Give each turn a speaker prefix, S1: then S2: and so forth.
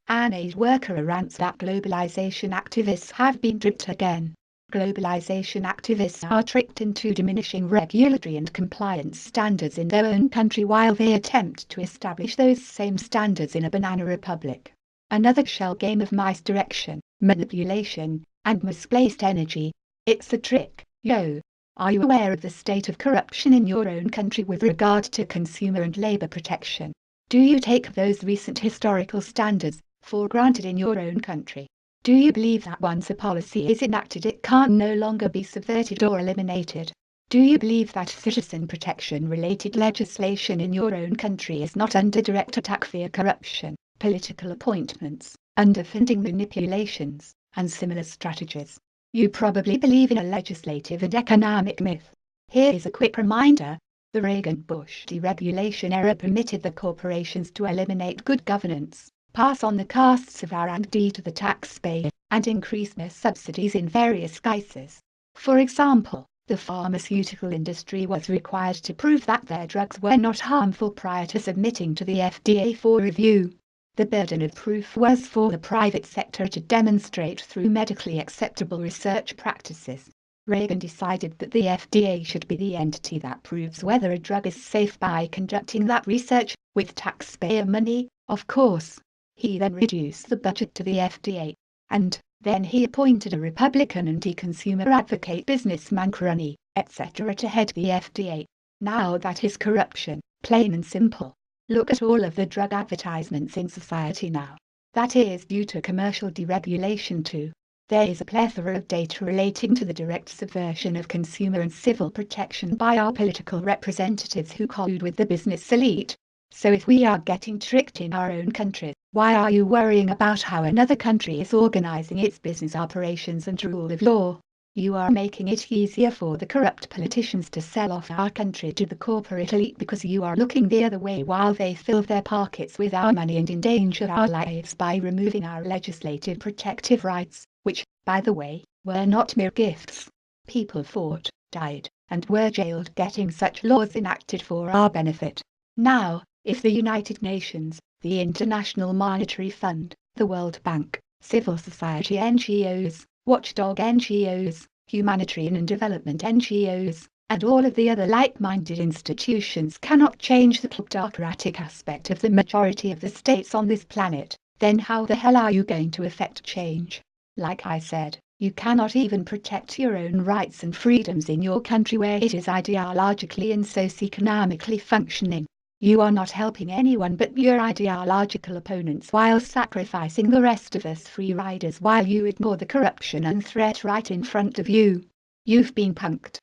S1: An aid worker rants that globalization activists have been tricked again. Globalization activists are tricked into diminishing regulatory and compliance standards in their own country while they attempt to establish those same standards in a banana republic. Another shell game of misdirection, manipulation, and misplaced energy. It's a trick, yo. Are you aware of the state of corruption in your own country with regard to consumer and labor protection? Do you take those recent historical standards for granted in your own country? Do you believe that once a policy is enacted it can no longer be subverted or eliminated? Do you believe that citizen protection-related legislation in your own country is not under direct attack via corruption, political appointments, underfunding manipulations, and similar strategies? You probably believe in a legislative and economic myth. Here is a quick reminder. The Reagan-Bush deregulation era permitted the corporations to eliminate good governance, pass on the costs of R&D to the taxpayer, and increase their subsidies in various guises. For example, the pharmaceutical industry was required to prove that their drugs were not harmful prior to submitting to the FDA for review. The burden of proof was for the private sector to demonstrate through medically acceptable research practices. Reagan decided that the FDA should be the entity that proves whether a drug is safe by conducting that research, with taxpayer money, of course. He then reduced the budget to the FDA. And then he appointed a Republican anti-consumer advocate businessman crony, etc. to head the FDA. Now that is corruption, plain and simple. Look at all of the drug advertisements in society now. That is due to commercial deregulation too. There is a plethora of data relating to the direct subversion of consumer and civil protection by our political representatives who collude with the business elite. So if we are getting tricked in our own country, why are you worrying about how another country is organizing its business operations and rule of law? You are making it easier for the corrupt politicians to sell off our country to the corporate elite because you are looking the other way while they fill their pockets with our money and endanger our lives by removing our legislative protective rights, which, by the way, were not mere gifts. People fought, died, and were jailed getting such laws enacted for our benefit. Now, if the United Nations, the International Monetary Fund, the World Bank, civil society NGOs, watchdog NGOs, humanitarian and development NGOs, and all of the other like-minded institutions cannot change the kleptocratic aspect of the majority of the states on this planet, then how the hell are you going to effect change? Like I said, you cannot even protect your own rights and freedoms in your country where it is ideologically and socio-economically functioning. You are not helping anyone but your ideological opponents while sacrificing the rest of us free riders while you ignore the corruption and threat right in front of you. You've been punked.